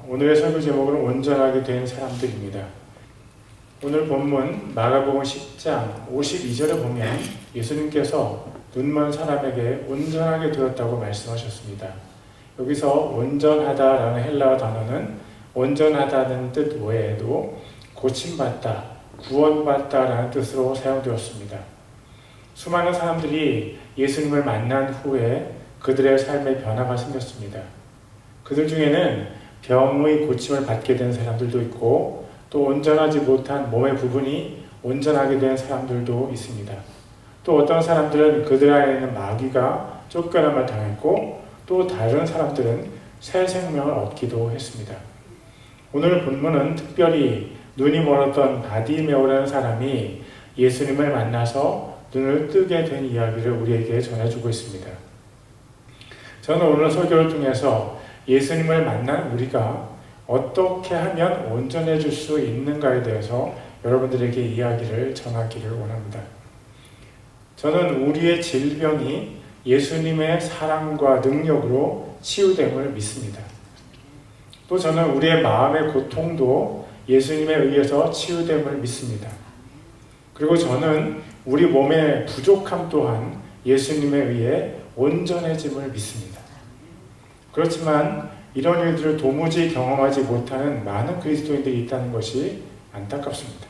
오늘의 설교 제목은 온전하게 된 사람들입니다. 오늘 본문 마가복음 10장 52절에 보면 예수님께서 눈먼 사람에게 온전하게 되었다고 말씀하셨습니다. 여기서 온전하다라는 헬라어 단어는 온전하다는 뜻 외에도 고침받다, 구원받다라는 뜻으로 사용되었습니다. 수많은 사람들이 예수님을 만난 후에 그들의 삶에 변화가 생겼습니다. 그들 중에는 병의 고침을 받게 된 사람들도 있고 또 온전하지 못한 몸의 부분이 온전하게 된 사람들도 있습니다. 또 어떤 사람들은 그들 안에 있는 마귀가 쫓겨남을 당했고 또 다른 사람들은 새 생명을 얻기도 했습니다. 오늘 본문은 특별히 눈이 멀었던 바디메오라는 사람이 예수님을 만나서 눈을 뜨게 된 이야기를 우리에게 전해주고 있습니다. 저는 오늘 설교를 통해서 예수님을 만난 우리가 어떻게 하면 온전해질 수 있는가에 대해서 여러분들에게 이야기를 전하기를 원합니다. 저는 우리의 질병이 예수님의 사랑과 능력으로 치유됨을 믿습니다. 또 저는 우리의 마음의 고통도 예수님에 의해서 치유됨을 믿습니다. 그리고 저는 우리 몸의 부족함 또한 예수님에 의해 온전해짐을 믿습니다. 그렇지만 이런 일들을 도무지 경험하지 못하는 많은 그리스도인들이 있다는 것이 안타깝습니다.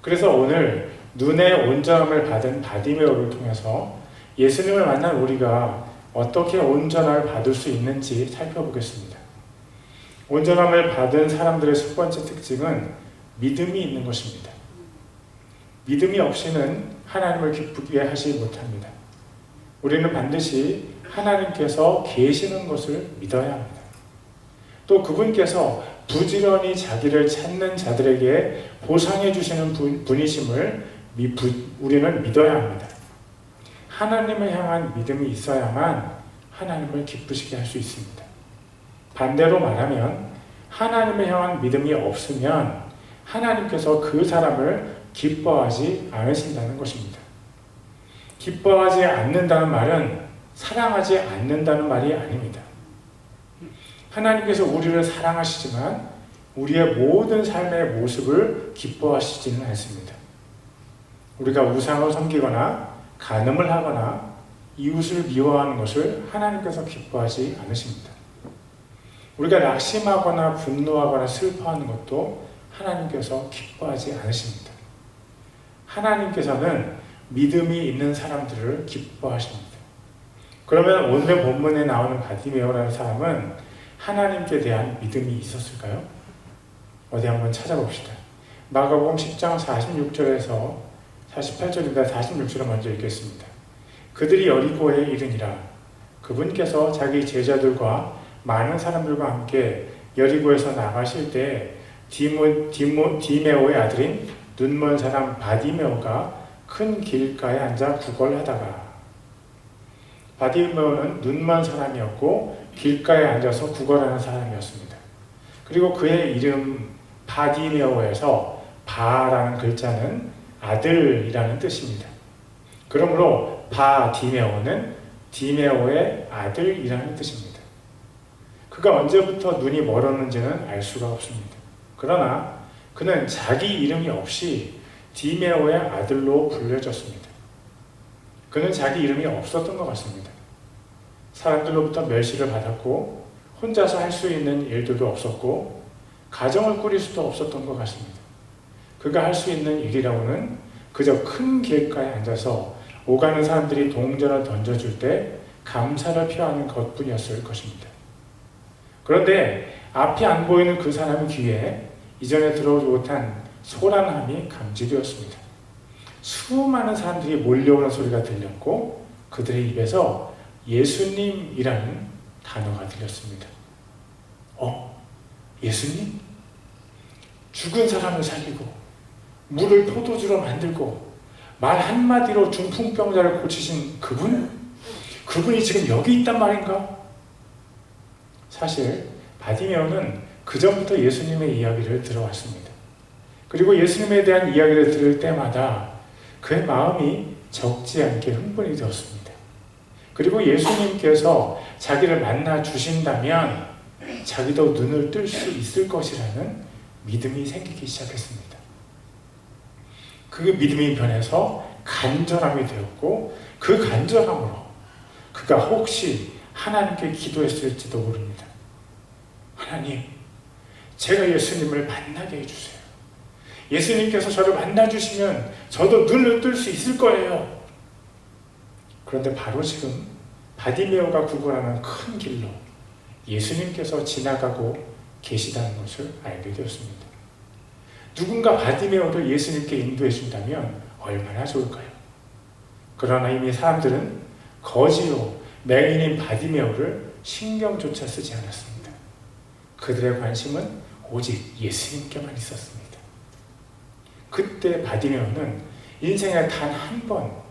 그래서 오늘 눈의 온전함을 받은 바디메오를 통해서 예수님을 만난 우리가 어떻게 온전함을 받을 수 있는지 살펴보겠습니다. 온전함을 받은 사람들의 첫 번째 특징은 믿음이 있는 것입니다. 믿음이 없이는 하나님을 기쁘게 하지 못합니다. 우리는 반드시 하나님께서 계시는 것을 믿어야 합니다. 또 그분께서 부지런히 자기를 찾는 자들에게 보상해 주시는 분이심을 우리는 믿어야 합니다. 하나님을 향한 믿음이 있어야만 하나님을 기쁘시게 할 수 있습니다. 반대로 말하면 하나님을 향한 믿음이 없으면 하나님께서 그 사람을 기뻐하지 않으신다는 것입니다. 기뻐하지 않는다는 말은 사랑하지 않는다는 말이 아닙니다. 하나님께서 우리를 사랑하시지만 우리의 모든 삶의 모습을 기뻐하시지는 않습니다. 우리가 우상을 섬기거나 간음을 하거나 이웃을 미워하는 것을 하나님께서 기뻐하지 않으십니다. 우리가 낙심하거나 분노하거나 슬퍼하는 것도 하나님께서 기뻐하지 않으십니다. 하나님께서는 믿음이 있는 사람들을 기뻐하십니다. 그러면 오늘의 본문에 나오는 바디메오라는 사람은 하나님께 대한 믿음이 있었을까요? 어디 한번 찾아봅시다. 마가복음 10장 46절에서 48절입니다. 46절을 먼저 읽겠습니다. 그들이 여리고에 이르니라. 그분께서 자기 제자들과 많은 사람들과 함께 여리고에서 나가실 때 디메오의 아들인 눈먼 사람 바디메오가 큰 길가에 앉아 구걸하다가, 바디메오는 눈먼 사람이었고 길가에 앉아서 구걸하는 사람이었습니다. 그리고 그의 이름 바디메오에서 바라는 글자는 아들이라는 뜻입니다. 그러므로 바디메오는 디메오의 아들이라는 뜻입니다. 그가 언제부터 눈이 멀었는지는 알 수가 없습니다. 그러나 그는 자기 이름이 없이 디메오의 아들로 불려졌습니다. 그는 자기 이름이 없었던 것 같습니다. 사람들로부터 멸시를 받았고 혼자서 할 수 있는 일들도 없었고 가정을 꾸릴 수도 없었던 것 같습니다. 그가 할 수 있는 일이라고는 그저 큰 길가에 앉아서 오가는 사람들이 동전을 던져줄 때 감사를 표하는 것뿐이었을 것입니다. 그런데 앞이 안 보이는 그 사람 귀에 이전에 들어오지 못한 소란함이 감지되었습니다. 수많은 사람들이 몰려오는 소리가 들렸고 그들의 입에서 예수님이라는 단어가 들렸습니다. 예수님? 죽은 사람을 살리고 물을 포도주로 만들고 말 한마디로 중풍병자를 고치신 그분이 지금 여기 있단 말인가? 사실 바디메오는 그전부터 예수님의 이야기를 들어왔습니다. 그리고 예수님에 대한 이야기를 들을 때마다 그의 마음이 적지 않게 흥분이 되었습니다. 그리고 예수님께서 자기를 만나 주신다면 자기도 눈을 뜰 수 있을 것이라는 믿음이 생기기 시작했습니다. 그 믿음이 변해서 간절함이 되었고 그 간절함으로 그가 혹시 하나님께 기도했을지도 모릅니다. 하나님, 제가 예수님을 만나게 해주세요. 예수님께서 저를 만나주시면 저도 눈을 뜰 수 있을 거예요. 그런데 바로 지금 바디메오가 구걸하는 큰 길로 예수님께서 지나가고 계시다는 것을 알게 되었습니다. 누군가 바디메오를 예수님께 인도해 준다면 얼마나 좋을까요? 그러나 이미 사람들은 거지요 맹인인 바디메오를 신경조차 쓰지 않았습니다. 그들의 관심은 오직 예수님께만 있었습니다. 그때 바디메오는 인생에 단 한 번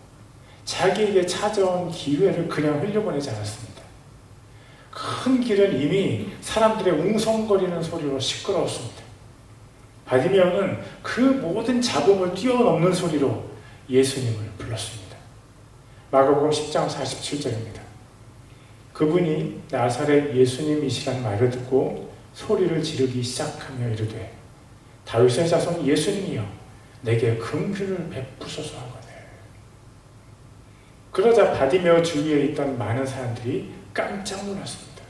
자기에게 찾아온 기회를 그냥 흘려보내지 않았습니다. 큰 길은 이미 사람들의 웅성거리는 소리로 시끄러웠습니다. 바디메오는 그 모든 잡음을 뛰어넘는 소리로 예수님을 불렀습니다. 마가복음 10장 47절입니다. 그분이 나사렛 예수님이시란 말을 듣고 소리를 지르기 시작하며 이르되 다윗의 자손 예수님이여 내게 긍휼을 베푸소서 하거늘. 그러자 바디메오 주위에 있던 많은 사람들이 깜짝 놀랐습니다.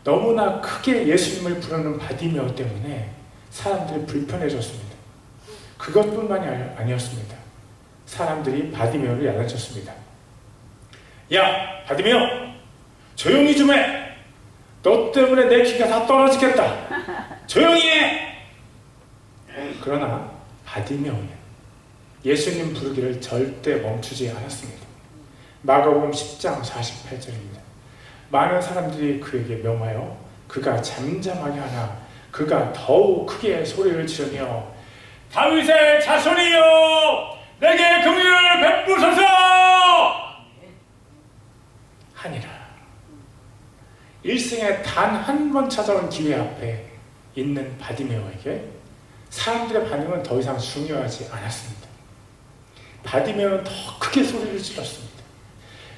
너무나 크게 예수님을 부르는 바디메오 때문에 사람들이 불편해졌습니다. 그것뿐만이 아니었습니다. 사람들이 바디메오를 야단쳤습니다. 야, 바디메오! 조용히 좀 해! 너 때문에 내 귀가 다 떨어지겠다! 조용히 해! 그러나 바디메오는 예수님 부르기를 절대 멈추지 않았습니다. 마가복음 10장 48절입니다. 많은 사람들이 그에게 명하여 그가 잠잠하게 하나 그가 더욱 크게 소리를 지르며 다윗의 자손이여 내게 긍휼을 베푸소서 하니라. 일생에 단 한 번 찾아온 기회 앞에 있는 바디메오에게 사람들의 반응은 더 이상 중요하지 않았습니다. 바디메오는 더 크게 소리를 질렀습니다.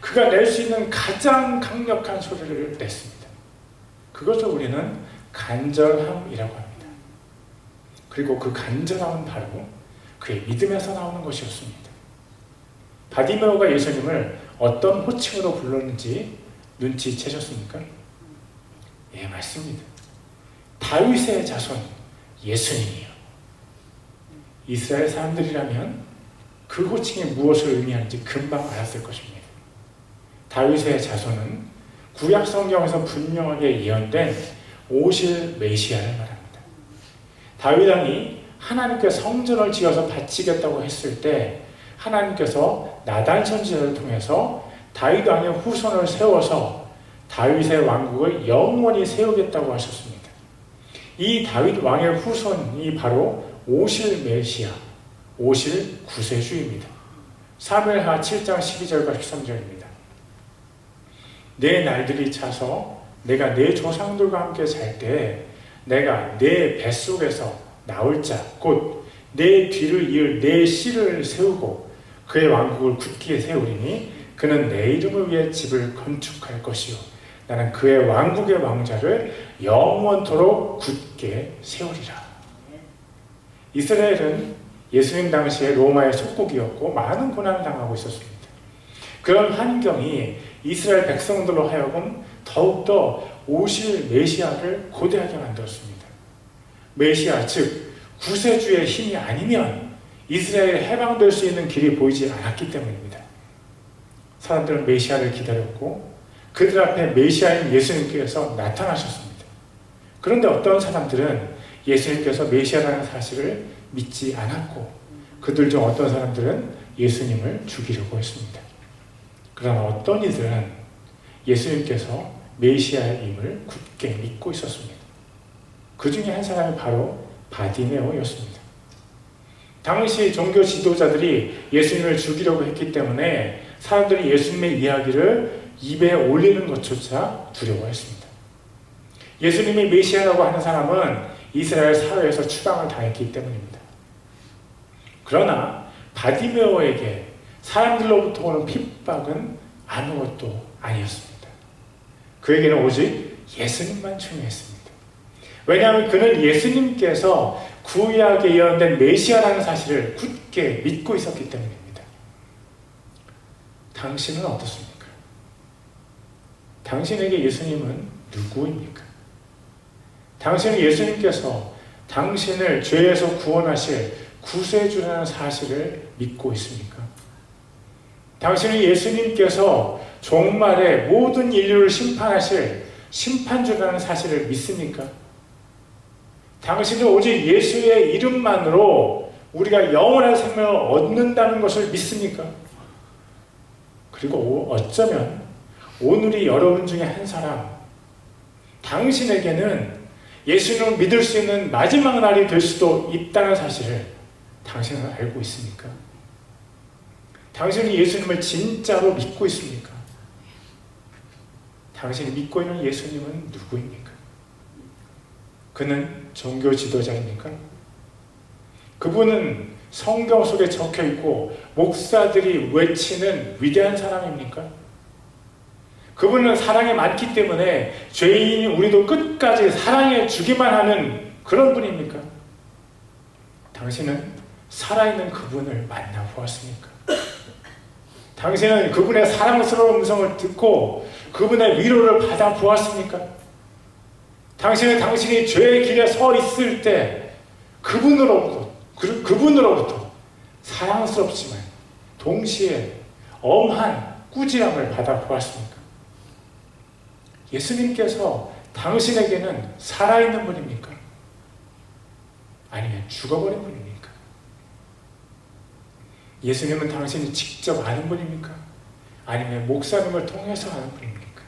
그가 낼 수 있는 가장 강력한 소리를 냈습니다. 그것을 우리는 간절함이라고 합니다. 그리고 그 간절함은 바로 그의 믿음에서 나오는 것이었습니다. 바디메오가 예수님을 어떤 호칭으로 불렀는지 눈치채셨습니까? 예, 맞습니다. 다윗의 자손 예수님이요. 이스라엘 사람들이라면 그 호칭이 무엇을 의미하는지 금방 알았을 것입니다. 다윗의 자손은 구약 성경에서 분명하게 예언된 오실 메시아를 말합니다. 다윗 왕이 하나님께 성전을 지어서 바치겠다고 했을 때 하나님께서 나단 선지자를 통해서 다윗 왕의 후손을 세워서 다윗의 왕국을 영원히 세우겠다고 하셨습니다. 이 다윗 왕의 후손이 바로 오실 메시아, 오실 구세주입니다. 사무엘하 7장 12절과 13절입니다. 내 날들이 차서 내가 내 조상들과 함께 잘 때 내가 내 뱃속에서 나올 자 곧 내 뒤를 이을 내 씨를 세우고 그의 왕국을 굳게 세우리니 그는 내 이름을 위해 집을 건축할 것이요 나는 그의 왕국의 왕자를 영원토록 굳게 세우리라. 이스라엘은 예수님 당시에 로마의 속국이었고 많은 고난을 당하고 있었습니다. 그런 환경이 이스라엘 백성들로 하여금 더욱더 오실 메시아를 고대하게 만들었습니다. 메시아 즉 구세주의 힘이 아니면 이스라엘이 해방될 수 있는 길이 보이지 않았기 때문입니다. 사람들은 메시아를 기다렸고 그들 앞에 메시아인 예수님께서 나타나셨습니다. 그런데 어떤 사람들은 예수님께서 메시아라는 사실을 믿지 않았고 그들 중 어떤 사람들은 예수님을 죽이려고 했습니다. 그러나 어떤 이들은 예수님께서 메시아임을 굳게 믿고 있었습니다. 그 중에 한 사람이 바로 바디메오였습니다. 당시 종교 지도자들이 예수님을 죽이려고 했기 때문에 사람들이 예수님의 이야기를 입에 올리는 것조차 두려워했습니다. 예수님이 메시아라고 하는 사람은 이스라엘 사회에서 추방을 당했기 때문입니다. 그러나 바디메오에게 사람들로부터 오는 핍박은 아무것도 아니었습니다. 그에게는 오직 예수님만 중요했습니다. 왜냐하면 그는 예수님께서 구약에 예언된 메시아라는 사실을 굳게 믿고 있었기 때문입니다. 당신은 어떻습니까? 당신에게 예수님은 누구입니까? 당신은 예수님께서 당신을 죄에서 구원하실 구세주라는 사실을 믿고 있습니까? 당신은 예수님께서 종말에 모든 인류를 심판하실 심판주라는 사실을 믿습니까? 당신은 오직 예수의 이름만으로 우리가 영원한 생명을 얻는다는 것을 믿습니까? 그리고 어쩌면 오늘이 여러분 중에 한 사람, 당신에게는 예수님을 믿을 수 있는 마지막 날이 될 수도 있다는 사실을 당신은 알고 있습니까? 당신은 예수님을 진짜로 믿고 있습니까? 당신이 믿고 있는 예수님은 누구입니까? 그는 종교 지도자입니까? 그분은 성경 속에 적혀 있고 목사들이 외치는 위대한 사람입니까? 그분은 사랑이 많기 때문에 죄인인 우리도 끝까지 사랑해 주기만 하는 그런 분입니까? 당신은 살아있는 그분을 만나보았습니까? 당신은 그분의 사랑스러운 음성을 듣고 그분의 위로를 받아보았습니까? 당신은 당신이 죄의 길에 서 있을 때 그분으로부터 사랑스럽지만 동시에 엄한 꾸지람을 받아보았습니까? 예수님께서 당신에게는 살아있는 분입니까? 아니면 죽어버린 분입니까? 예수님은 당신이 직접 아는 분입니까? 아니면 목사님을 통해서 아는 분입니까?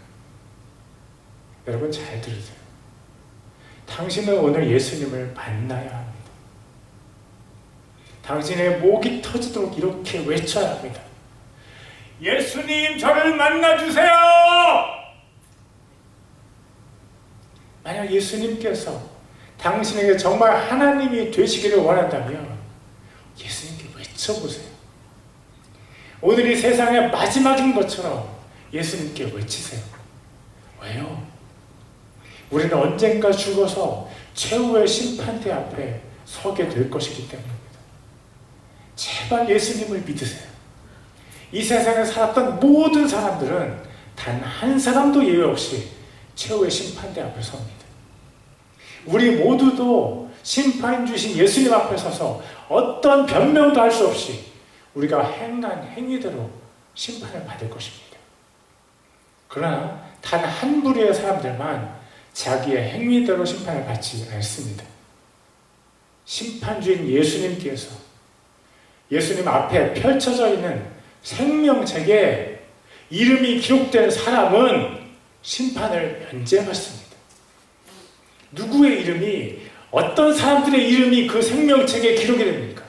여러분 잘 들으세요. 당신은 오늘 예수님을 만나야 합니다. 당신의 목이 터지도록 이렇게 외쳐야 합니다. 예수님, 저를 만나주세요! 만약 예수님께서 당신에게 정말 하나님이 되시기를 원한다면 예수님께 외쳐보세요. 오늘이 세상의 마지막인 것처럼 예수님께 외치세요. 왜요? 우리는 언젠가 죽어서 최후의 심판대 앞에 서게 될 것이기 때문입니다. 제발 예수님을 믿으세요. 이 세상에 살았던 모든 사람들은 단 한 사람도 예외 없이 최후의 심판대 앞에 섭니다. 우리 모두도 심판 주신 예수님 앞에 서서 어떤 변명도 할 수 없이 우리가 행한 행위대로 심판을 받을 것입니다. 그러나 단 한 부류의 사람들만 자기의 행위대로 심판을 받지 않습니다. 심판주인 예수님께서 예수님 앞에 펼쳐져 있는 생명책에 이름이 기록된 사람은 심판을 면제받습니다. 누구의 이름이, 어떤 사람들의 이름이 그 생명책에 기록이 됩니까?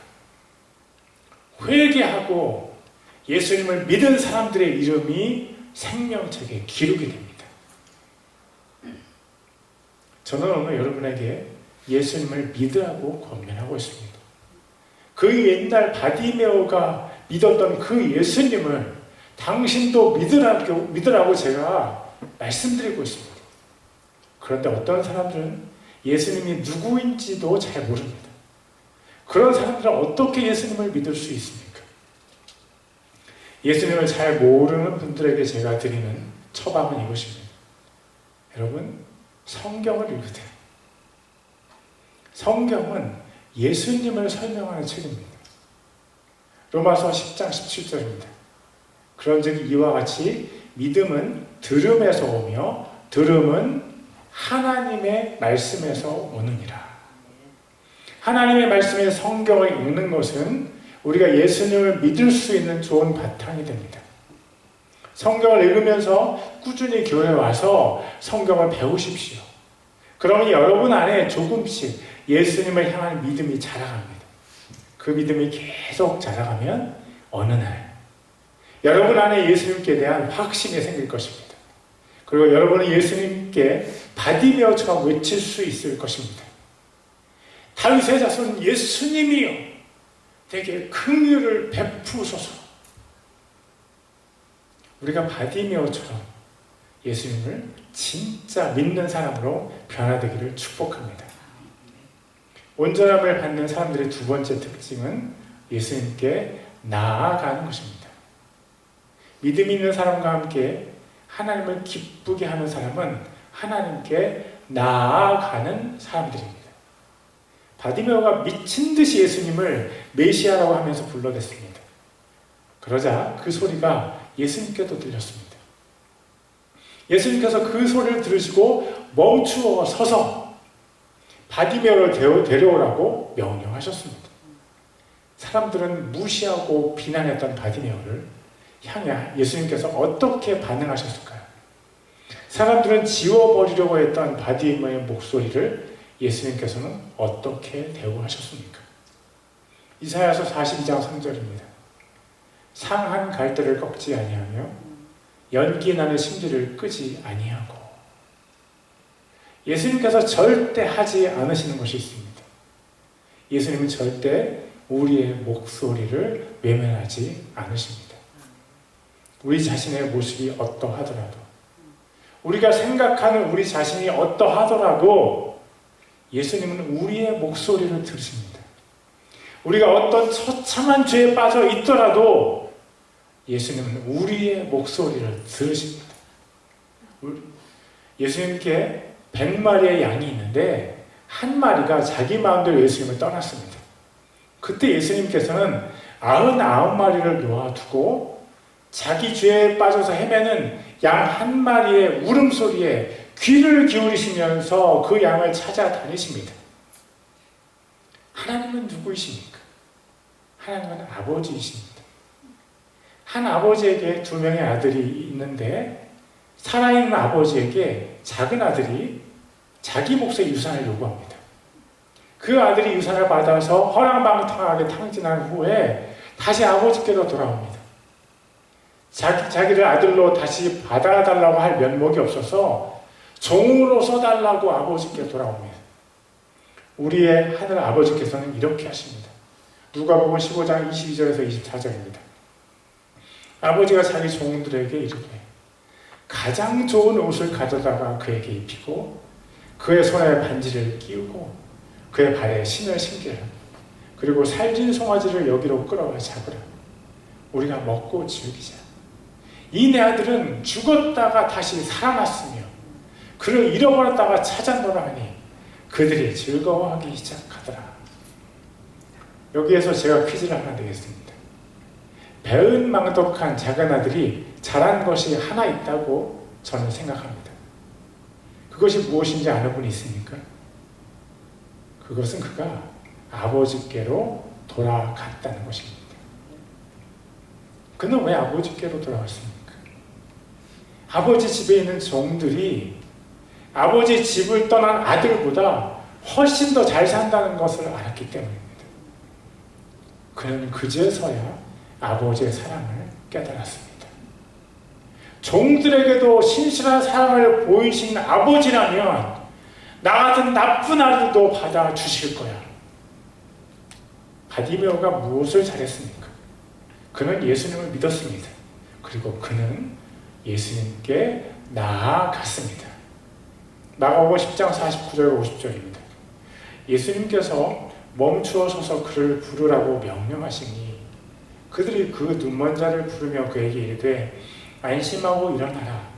회개하고 예수님을 믿은 사람들의 이름이 생명책에 기록이 됩니다. 저는 오늘 여러분에게 예수님을 믿으라고 권면하고 있습니다. 그 옛날 바디메오가 믿었던 그 예수님을 당신도 믿으라고 제가 말씀드리고 있습니다. 그런데 어떤 사람들은 예수님이 누구인지도 잘 모릅니다. 그런 사람들은 어떻게 예수님을 믿을 수 있습니까? 예수님을 잘 모르는 분들에게 제가 드리는 처방은 이것입니다. 여러분, 성경을 읽으세요. 성경은 예수님을 설명하는 책입니다. 로마서 10장 17절입니다. 그런즉 이와 같이 믿음은 들음에서 오며 들음은 하나님의 말씀에서 오느니라. 하나님의 말씀의 성경을 읽는 것은 우리가 예수님을 믿을 수 있는 좋은 바탕이 됩니다. 성경을 읽으면서 꾸준히 교회에 와서 성경을 배우십시오. 그러면 여러분 안에 조금씩 예수님을 향한 믿음이 자라갑니다. 그 믿음이 계속 자라가면 어느 날 여러분 안에 예수님께 대한 확신이 생길 것입니다. 그리고 여러분은 예수님께 바디메오처럼 외칠 수 있을 것입니다. 다윗의 자손 예수님이여 내게 긍휼을 베푸소서. 우리가 바디메오처럼 예수님을 진짜 믿는 사람으로 변화되기를 축복합니다. 온전함을 받는 사람들의 두 번째 특징은 예수님께 나아가는 것입니다. 믿음 있는 사람과 함께 하나님을 기쁘게 하는 사람은 하나님께 나아가는 사람들입니다. 바디메오가 미친 듯이 예수님을 메시아라고 하면서 불러댔습니다. 그러자 그 소리가 예수님께도 들렸습니다. 예수님께서 그 소리를 들으시고 멈추어 서서 바디메오를 데려오라고 명령하셨습니다. 사람들은 무시하고 비난했던 바디메오를 향해 예수님께서 어떻게 반응하셨을까요? 사람들은 지워버리려고 했던 바디메오의 목소리를 예수님께서는 어떻게 대우하셨습니까? 이사야서 42장 3절입니다. 상한 갈대를 꺾지 아니하며 연기 나는 심지를 끄지 아니하고. 예수님께서 절대 하지 않으시는 것이 있습니다. 예수님은 절대 우리의 목소리를 외면하지 않으십니다. 우리 자신의 모습이 어떠하더라도, 우리가 생각하는 우리 자신이 어떠하더라도 예수님은 우리의 목소리를 들으십니다. 우리가 어떤 처참한 죄에 빠져 있더라도 예수님은 우리의 목소리를 들으십니다. 예수님께 100마리의 양이 있는데 한 마리가 자기 마음대로 예수님을 떠났습니다. 그때 예수님께서는 99마리를 놓아두고 자기 죄에 빠져서 헤매는 양 한 마리의 울음소리에 귀를 기울이시면서 그 양을 찾아다니십니다. 하나님은 누구이십니까? 하나님은 아버지이십니다. 한 아버지에게 2명의 아들이 있는데 살아있는 아버지에게 작은 아들이 자기 몫의 유산을 요구합니다. 그 아들이 유산을 받아서 허랑방탕하게 탕진한 후에 다시 아버지께로 돌아옵니다. 자기를 아들로 다시 받아달라고 할 면목이 없어서 종으로 써달라고 아버지께 돌아옵니다. 우리의 하늘 아버지께서는 이렇게 하십니다. 누가복음 15장 22절에서 24절입니다. 아버지가 자기 종들에게 이르되 가장 좋은 옷을 가져다가 그에게 입히고 그의 손에 반지를 끼우고 그의 발에 신을 신기라. 그리고 살진 송아지를 여기로 끌어와 잡으라. 우리가 먹고 즐기자. 이 내 아들은 죽었다가 다시 살아났으며 그를 잃어버렸다가 찾아노라 하니 그들이 즐거워하기 시작하더라. 여기에서 제가 퀴즈를 하나 내겠습니다. 배은망덕한 작은 아들이 잘한 것이 하나 있다고 저는 생각합니다. 그것이 무엇인지 아는 분이 있습니까? 그것은 그가 아버지께로 돌아갔다는 것입니다. 그는 왜 아버지께로 돌아갔습니까? 아버지 집에 있는 종들이 아버지 집을 떠난 아들보다 훨씬 더 잘 산다는 것을 알았기 때문입니다. 그는 그제서야 아버지의 사랑을 깨달았습니다. 종들에게도 신실한 사랑을 보이신 아버지라면 나 같은 나쁜 아들도 받아주실 거야. 바디메오가 무엇을 잘했습니까? 그는 예수님을 믿었습니다. 그리고 그는 예수님께 나아갔습니다. 마가복음 10장 49절 50절입니다. 예수님께서 멈추어 서서 그를 부르라고 명령하시니 그들이 그 눈먼 자를 부르며 그에게 이르되 안심하고 일어나라.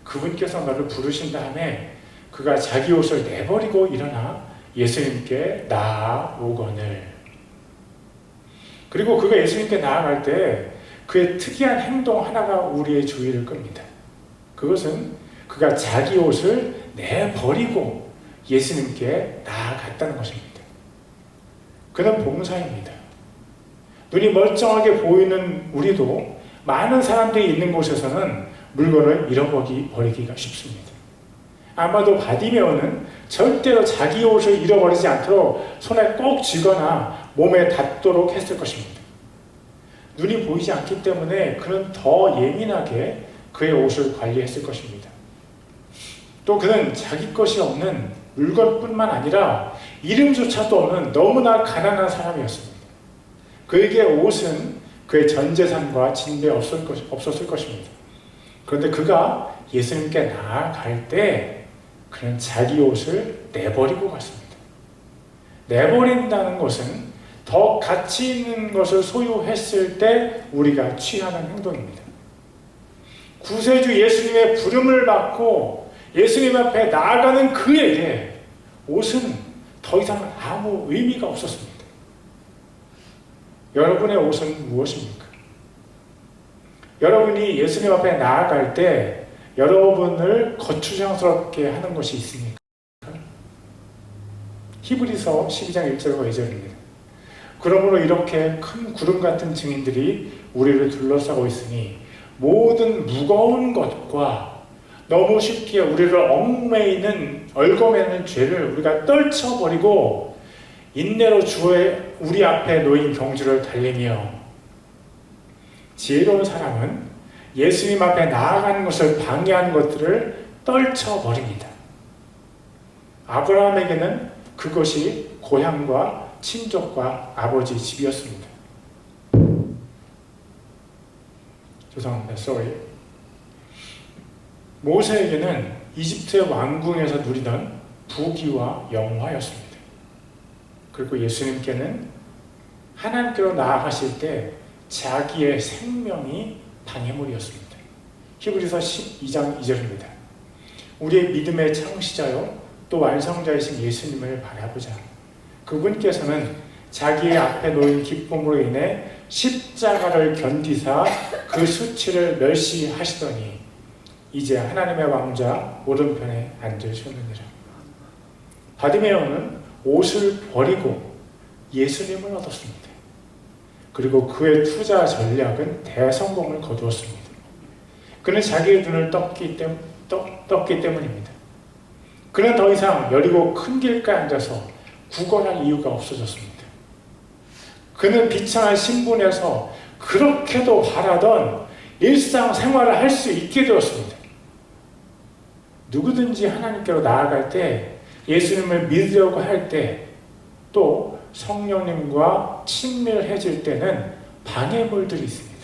그분께서 너를 부르신 다음에 그가 자기 옷을 내버리고 일어나 예수님께 나아오거늘. 그리고 그가 예수님께 나아갈 때 그의 특이한 행동 하나가 우리의 주의를 끕니다. 그것은 그가 자기 옷을 내버리고 예수님께 나아갔다는 것입니다. 그는 봉사입니다. 눈이 멀쩡하게 보이는 우리도 많은 사람들이 있는 곳에서는 물건을 잃어버리기가 쉽습니다. 아마도 바디메오는 절대로 자기 옷을 잃어버리지 않도록 손에 꼭 쥐거나 몸에 닿도록 했을 것입니다. 눈이 보이지 않기 때문에 그는 더 예민하게 그의 옷을 관리했을 것입니다. 또 그는 자기 것이 없는 물건뿐만 아니라 이름조차도 없는 너무나 가난한 사람이었습니다. 그에게 옷은 그의 전 재산과 진배 없었을 것입니다. 그런데 그가 예수님께 나아갈 때 그는 자기 옷을 내버리고 갔습니다. 내버린다는 것은 더 가치 있는 것을 소유했을 때 우리가 취하는 행동입니다. 구세주 예수님의 부름을 받고 예수님 앞에 나아가는 그에게 옷은 더 이상 아무 의미가 없었습니다. 여러분의 옷은 무엇입니까? 여러분이 예수님 앞에 나아갈 때 여러분을 거추장스럽게 하는 것이 있습니까? 히브리서 12장 1절과 2절입니다. 그러므로 이렇게 큰 구름 같은 증인들이 우리를 둘러싸고 있으니 모든 무거운 것과 너무 쉽게 우리를 얽매이는 죄를 우리가 떨쳐버리고 인내로 주의 우리 앞에 놓인 경주를 달리며, 지혜로운 사람은 예수님 앞에 나아가는 것을 방해하는 것들을 떨쳐버립니다. 아브라함에게는 그것이 고향과 친족과 아버지 집이었습니다. 죄송합니다. sorry. 모세에게는 이집트의 왕궁에서 누리던 부귀와 영화였습니다. 그리고 예수님께는 하나님께로 나아가실 때 자기의 생명이 방해물이었습니다. 히브리서 12장 2절입니다. 우리의 믿음의 창시자요 또 완성자이신 예수님을 바라보자. 그분께서는 자기의 앞에 놓인 기쁨으로 인해 십자가를 견디사 그 수치를 멸시하시더니 이제 하나님의 왕자 오른편에 앉으셨느니라. 바디메오는 옷을 버리고 예수님을 얻었습니다. 그리고 그의 투자 전략은 대성공을 거두었습니다. 그는 자기의 눈을 떴기 때문입니다. 그는 더 이상 여리고 큰 길가에 앉아서 구걸할 이유가 없어졌습니다. 그는 비천한 신분에서 그렇게도 바라던 일상생활을 할 수 있게 되었습니다. 누구든지 하나님께로 나아갈 때, 예수님을 믿으려고 할 때, 또 성령님과 친밀해질 때는 방해물들이 있습니다.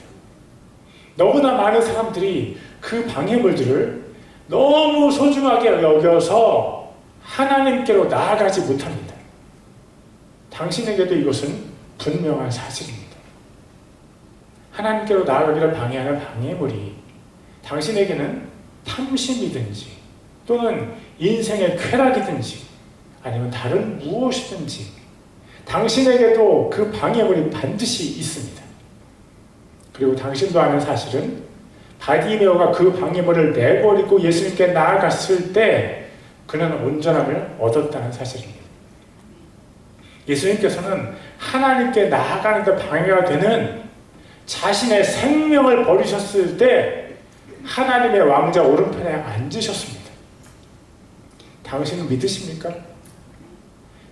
너무나 많은 사람들이 그 방해물들을 너무 소중하게 여겨서 하나님께로 나아가지 못합니다. 당신에게도 이것은 분명한 사실입니다. 하나님께로 나아가기를 방해하는 방해물이 당신에게는 탐심이든지 또는 인생의 쾌락이든지 아니면 다른 무엇이든지 당신에게도 그 방해물이 반드시 있습니다. 그리고 당신도 아는 사실은 바디메오가 그 방해물을 내버리고 예수님께 나아갔을 때 그는 온전함을 얻었다는 사실입니다. 예수님께서는 하나님께 나아가는 데 방해가 되는 자신의 생명을 버리셨을 때 하나님의 왕자 오른편에 앉으셨습니다. 당신은 믿으십니까?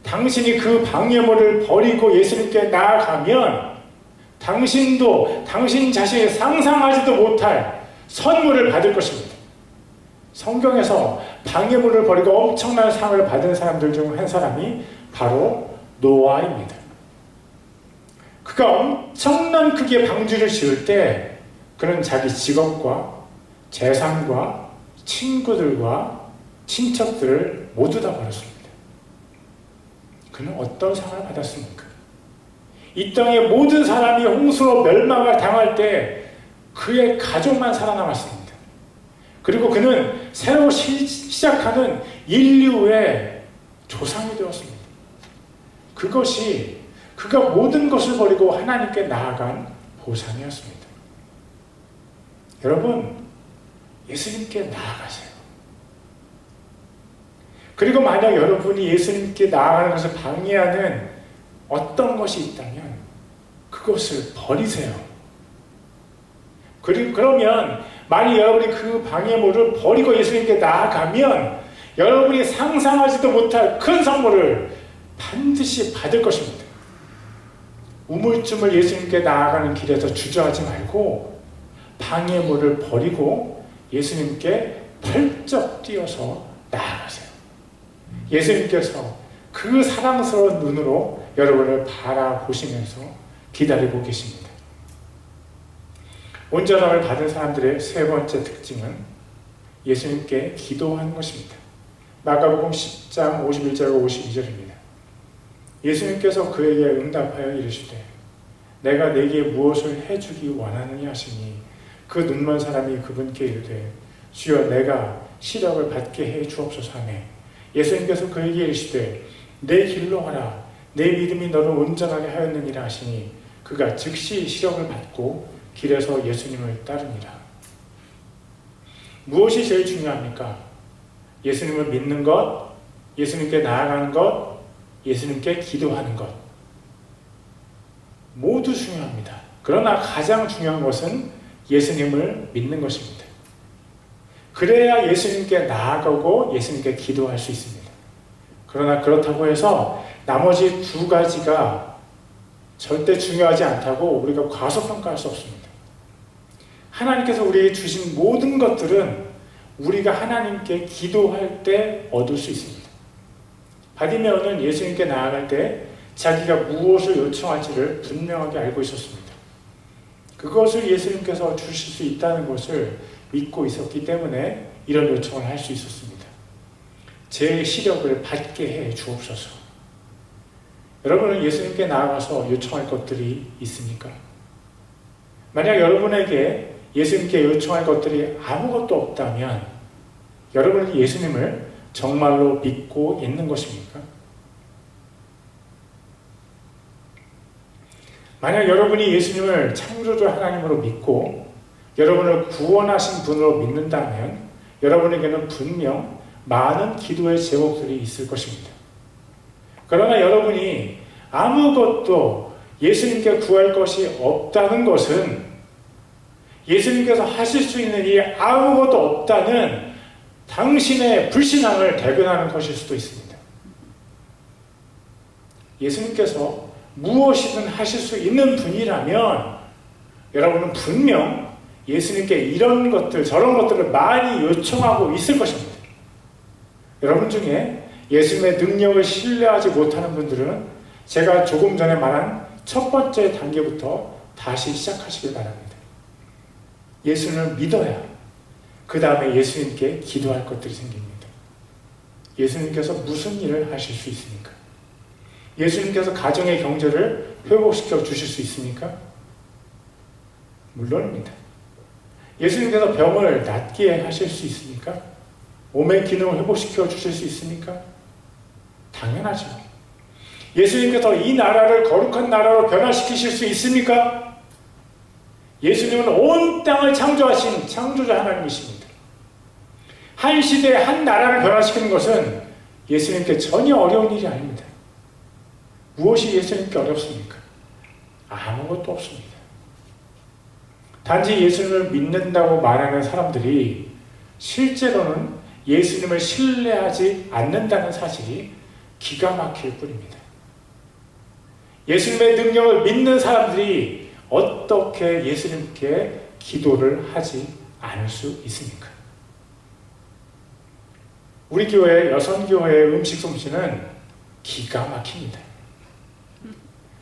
당신이 그 방해물을 버리고 예수님께 나아가면 당신도 당신 자신이 상상하지도 못할 선물을 받을 것입니다. 성경에서 방해물을 버리고 엄청난 상을 받은 사람들 중 한 사람이 바로 노아입니다. 그가 엄청난 크기의 방주를 지을 때 그는 자기 직업과 재산과 친구들과 친척들을 모두 다 버렸습니다. 그는 어떤 상을 받았습니까? 이 땅의 모든 사람이 홍수로 멸망을 당할 때 그의 가족만 살아남았습니다. 그리고 그는 새로 시작하는 인류의 조상이 되었습니다. 그것이 그가 모든 것을 버리고 하나님께 나아간 보상이었습니다. 여러분, 예수님께 나아가세요. 그리고 만약 여러분이 예수님께 나아가는 것을 방해하는 어떤 것이 있다면 그것을 버리세요. 그러면 만약 여러분이 그 방해물을 버리고 예수님께 나아가면 여러분이 상상하지도 못할 큰 선물을 반드시 받을 것입니다. 우물쭈물 예수님께 나아가는 길에서 주저하지 말고 방해물을 버리고 예수님께 펄쩍 뛰어서 나아가세요. 예수님께서 그 사랑스러운 눈으로 여러분을 바라보시면서 기다리고 계십니다. 온전함을 받은 사람들의 세 번째 특징은 예수님께 기도하는 것입니다. 마가복음 10장 51절과 52절입니다. 예수님께서 그에게 응답하여 이르시되 내가 네게 무엇을 해주기 원하느냐 하시니 그 눈먼 사람이 그분께 이르되 주여 내가 시력을 받게 해 주옵소서 하매 예수님께서 그에게 이르시되 내 길로 하라 내 믿음이 너를 온전하게 하였느니라 하시니 그가 즉시 시력을 받고 길에서 예수님을 따르니라. 무엇이 제일 중요합니까? 예수님을 믿는 것, 예수님께 나아가는 것, 예수님께 기도하는 것. 모두 중요합니다. 그러나 가장 중요한 것은 예수님을 믿는 것입니다. 그래야 예수님께 나아가고 예수님께 기도할 수 있습니다. 그러나 그렇다고 해서 나머지 두 가지가 절대 중요하지 않다고 우리가 과소평가할 수 없습니다. 하나님께서 우리에게 주신 모든 것들은 우리가 하나님께 기도할 때 얻을 수 있습니다. 바디메오는 예수님께 나아갈 때 자기가 무엇을 요청할지를 분명하게 알고 있었습니다. 그것을 예수님께서 주실 수 있다는 것을 믿고 있었기 때문에 이런 요청을 할 수 있었습니다. 제 시력을 받게 해 주옵소서. 여러분은 예수님께 나아가서 요청할 것들이 있습니까? 만약 여러분에게 예수님께 요청할 것들이 아무것도 없다면 여러분은 예수님을 정말로 믿고 있는 것입니까? 만약 여러분이 예수님을 창조주 하나님으로 믿고 여러분을 구원하신 분으로 믿는다면 여러분에게는 분명 많은 기도의 제목들이 있을 것입니다. 그러나 여러분이 아무것도 예수님께 구할 것이 없다는 것은 예수님께서 하실 수 있는 일이 아무것도 없다는 당신의 불신앙을 대변하는 것일 수도 있습니다. 예수님께서 무엇이든 하실 수 있는 분이라면 여러분은 분명 예수님께 이런 것들 저런 것들을 많이 요청하고 있을 것입니다. 여러분 중에 예수님의 능력을 신뢰하지 못하는 분들은 제가 조금 전에 말한 첫 번째 단계부터 다시 시작하시길 바랍니다. 예수님을 믿어야 그 다음에 예수님께 기도할 것들이 생깁니다. 예수님께서 무슨 일을 하실 수 있습니까? 예수님께서 가정의 경제를 회복시켜 주실 수 있습니까? 물론입니다. 예수님께서 병을 낫게 하실 수 있습니까? 몸의 기능을 회복시켜 주실 수 있습니까? 당연하죠. 예수님께서 이 나라를 거룩한 나라로 변화시키실 수 있습니까? 예수님은 온 땅을 창조하신 창조자 하나님이십니다. 한 시대에 한 나라를 변화시키는 것은 예수님께 전혀 어려운 일이 아닙니다. 무엇이 예수님께 어렵습니까? 아무것도 없습니다. 단지 예수님을 믿는다고 말하는 사람들이 실제로는 예수님을 신뢰하지 않는다는 사실이 기가 막힐 뿐입니다. 예수님의 능력을 믿는 사람들이 어떻게 예수님께 기도를 하지 않을 수 있습니까? 우리 교회 여선교회의 음식 솜씨는 기가 막힙니다.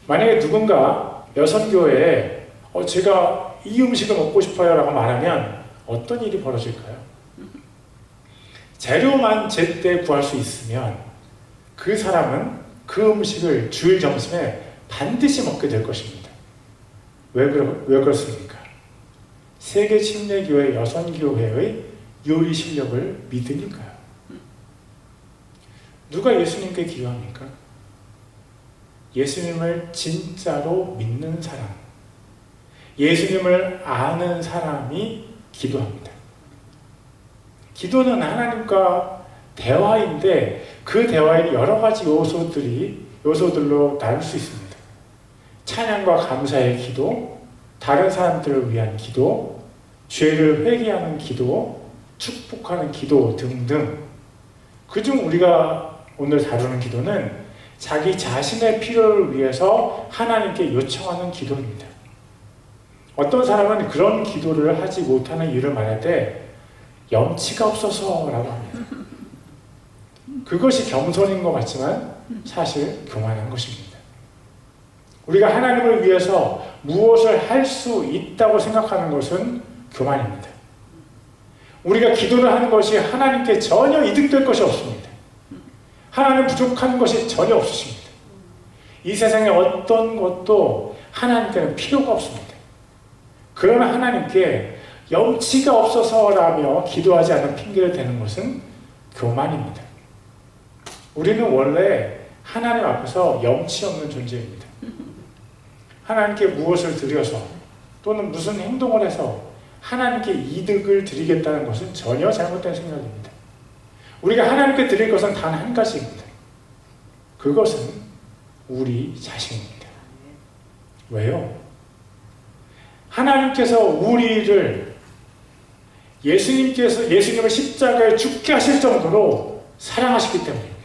만약에 누군가 여선교회에 제가 이 음식을 먹고 싶어요 라고 말하면 어떤 일이 벌어질까요? 재료만 제때 구할 수 있으면 그 사람은 그 음식을 주일 점심에 반드시 먹게 될 것입니다. 왜 그렇습니까? 세계 침례교회 여선교회의 요리 실력을 믿으니까요. 누가 예수님께 기도합니까? 예수님을 진짜로 믿는 사람, 예수님을 아는 사람이 기도합니다. 기도는 하나님과 대화인데 그 대화에는 여러 가지 요소들로 나눌 수 있습니다. 찬양과 감사의 기도, 다른 사람들을 위한 기도, 죄를 회개하는 기도, 축복하는 기도 등등. 그중 우리가 오늘 다루는 기도는 자기 자신의 필요를 위해서 하나님께 요청하는 기도입니다. 어떤 사람은 그런 기도를 하지 못하는 이유를 말할 때 염치가 없어서라고 합니다. 그것이 겸손인 것 같지만 사실 교만한 것입니다. 우리가 하나님을 위해서 무엇을 할 수 있다고 생각하는 것은 교만입니다. 우리가 기도를 하는 것이 하나님께 전혀 이득될 것이 없습니다. 하나님 부족한 것이 전혀 없으십니다. 이 세상에 어떤 것도 하나님께는 필요가 없습니다. 그러나 하나님께 염치가 없어서라며 기도하지 않는 핑계를 대는 것은 교만입니다. 우리는 원래 하나님 앞에서 염치 없는 존재입니다. 하나님께 무엇을 드려서 또는 무슨 행동을 해서 하나님께 이득을 드리겠다는 것은 전혀 잘못된 생각입니다. 우리가 하나님께 드릴 것은 단 한 가지입니다. 그것은 우리 자신입니다. 왜요? 하나님께서 우리를 예수님을 십자가에 죽게 하실 정도로 사랑하시기 때문입니다.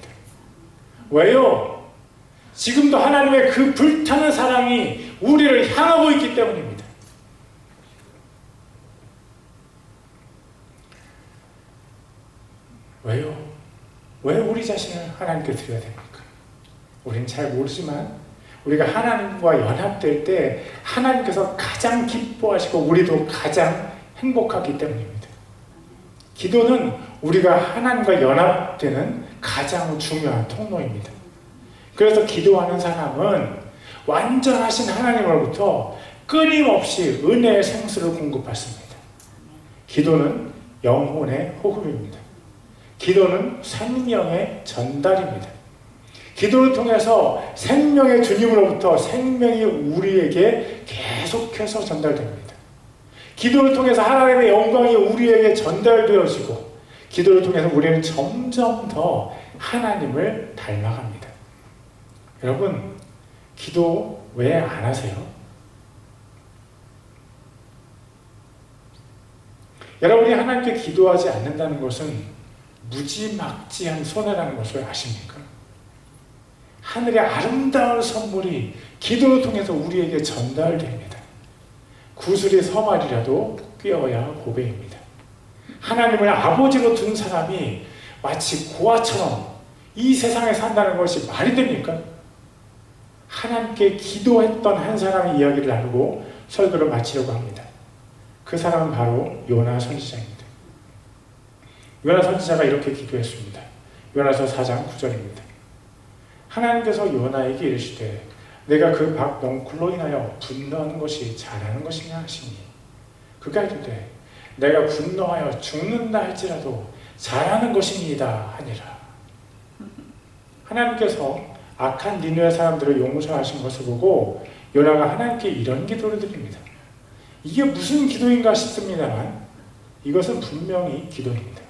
왜요? 지금도 하나님의 그 불타는 사랑이 우리를 향하고 있기 때문입니다. 왜요? 왜 우리 자신을 하나님께 드려야 됩니까? 우리는 잘 모르지만 우리가 하나님과 연합될 때 하나님께서 가장 기뻐하시고 우리도 가장 행복하기 때문입니다. 기도는 우리가 하나님과 연합되는 가장 중요한 통로입니다. 그래서 기도하는 사람은 완전하신 하나님으로부터 끊임없이 은혜의 생수를 공급받습니다. 기도는 영혼의 호흡입니다. 기도는 생명의 전달입니다. 기도를 통해서 생명의 주님으로부터 생명이 우리에게 계속해서 전달됩니다. 기도를 통해서 하나님의 영광이 우리에게 전달되어지고 기도를 통해서 우리는 점점 더 하나님을 닮아갑니다. 여러분, 기도 왜 안 하세요? 여러분이 하나님께 기도하지 않는다는 것은 무지막지한 손해라는 것을 아십니까? 하늘의 아름다운 선물이 기도를 통해서 우리에게 전달됩니다. 구슬이 서말이라도 꿰어야 보배입니다. 하나님을 아버지로 둔 사람이 마치 고아처럼 이 세상에 산다는 것이 말이 됩니까? 하나님께 기도했던 한 사람의 이야기를 나누고 설교를 마치려고 합니다. 그 사람은 바로 요나 선지자입니다. 요나 선지자가 이렇게 기도했습니다. 요나서 4장 9절입니다. 하나님께서 요나에게 이르시되 내가 그 박 넝쿨로 인하여 분노하는 것이 잘하는 것이냐 하시니 그가 이르되 내가 분노하여 죽는다 할지라도 잘하는 것이니이다 하니라. 하나님께서 악한 니느웨 사람들을 용서하신 것을 보고 요나가 하나님께 이런 기도를 드립니다. 이게 무슨 기도인가 싶습니다만 이것은 분명히 기도입니다.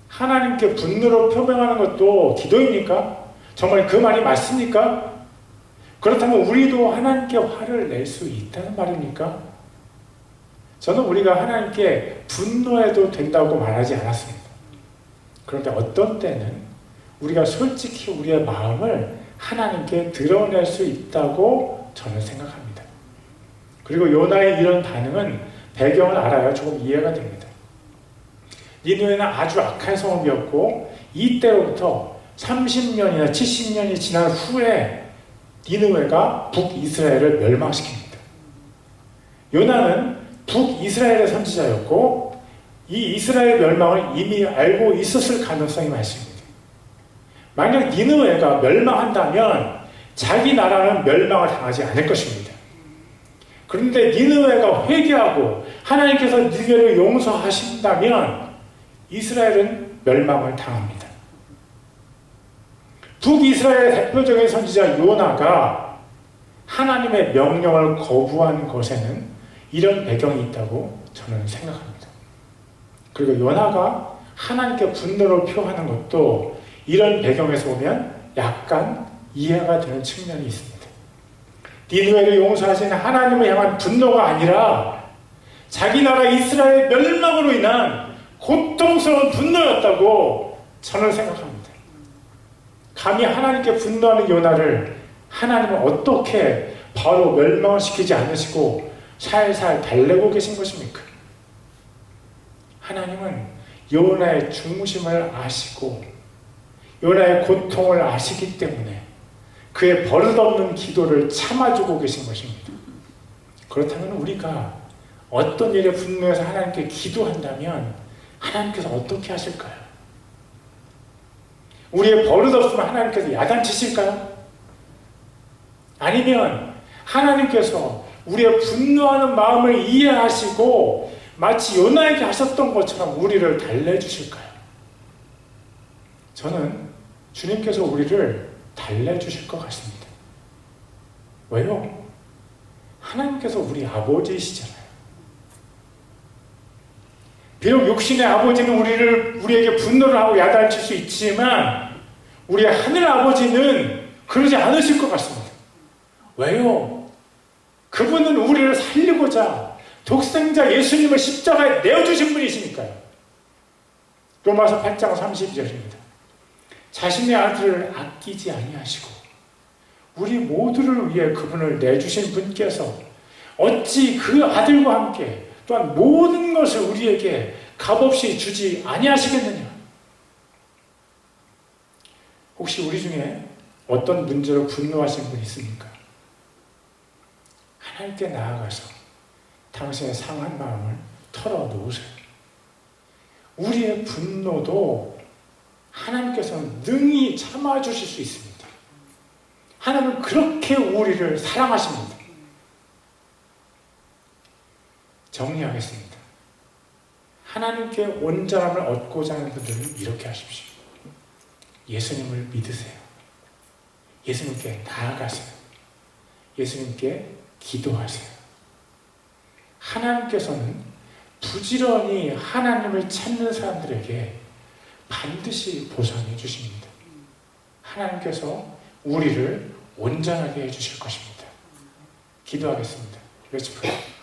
하나님께 분노로 표명하는 것도 기도입니까? 정말 그 말이 맞습니까? 그렇다면 우리도 하나님께 화를 낼 수 있다는 말입니까? 저는 우리가 하나님께 분노해도 된다고 말하지 않았습니다. 그런데 어떤 때는 우리가 솔직히 우리의 마음을 하나님께 드러낼 수 있다고 저는 생각합니다. 그리고 요나의 이런 반응은 배경을 알아야 조금 이해가 됩니다. 니느웨는 아주 악한 성읍이었고 이때로부터 30년이나 70년이 지난 후에 니느웨가 북이스라엘을 멸망시킵니다. 요나는 북이스라엘의 선지자였고 이 이스라엘 멸망을 이미 알고 있었을 가능성이 많습니다. 만약 니느웨가 멸망한다면 자기 나라는 멸망을 당하지 않을 것입니다. 그런데 니느웨가 회개하고 하나님께서 니느웨를 용서하신다면 이스라엘은 멸망을 당합니다. 북이스라엘의 대표적인 선지자 요나가 하나님의 명령을 거부한 것에는 이런 배경이 있다고 저는 생각합니다. 그리고 요나가 하나님께 분노를 표하는 것도 이런 배경에서 보면 약간 이해가 되는 측면이 있습니다. 니느웨를 용서하신 하나님을 향한 분노가 아니라 자기 나라 이스라엘 멸망으로 인한 고통스러운 분노였다고 저는 생각합니다. 감히 하나님께 분노하는 요나를 하나님은 어떻게 바로 멸망시키지 않으시고 살살 달래고 계신 것입니까? 하나님은 요나의 중심을 아시고 요나의 고통을 아시기 때문에 그의 버릇없는 기도를 참아주고 계신 것입니다. 그렇다면 우리가 어떤 일에 분노해서 하나님께 기도한다면 하나님께서 어떻게 하실까요? 우리의 버릇 없으면 하나님께서 야단치실까요? 아니면 하나님께서 우리의 분노하는 마음을 이해하시고 마치 요나에게 하셨던 것처럼 우리를 달래주실까요? 저는 주님께서 우리를 달래주실 것 같습니다. 왜요? 하나님께서 우리 아버지이시잖아요. 비록 육신의 아버지는 우리에게 분노를 하고 야단칠 수 있지만 우리의 하늘 아버지는 그러지 않으실 것 같습니다. 왜요? 그분은 우리를 살리고자 독생자 예수님을 십자가에 내어주신 분이시니까요. 로마서 8장 32절입니다. 자신의 아들을 아끼지 아니하시고 우리 모두를 위해 그분을 내주신 분께서 어찌 그 아들과 함께 또한 모든 것을 우리에게 값없이 주지 아니하시겠느냐? 혹시 우리 중에 어떤 문제로 분노하신 분 있습니까? 하나님께 나아가서 당신의 상한 마음을 털어놓으세요. 우리의 분노도 하나님께서는 능히 참아주실 수 있습니다. 하나님은 그렇게 우리를 사랑하십니다. 정리하겠습니다. 하나님께 온전함을 얻고자 하는 분들은 이렇게 하십시오. 예수님을 믿으세요. 예수님께 나아가세요. 예수님께 기도하세요. 하나님께서는 부지런히 하나님을 찾는 사람들에게 반드시 보상해 주십니다. 하나님께서 우리를 온전하게 해주실 것입니다. 기도하겠습니다. Let's pray.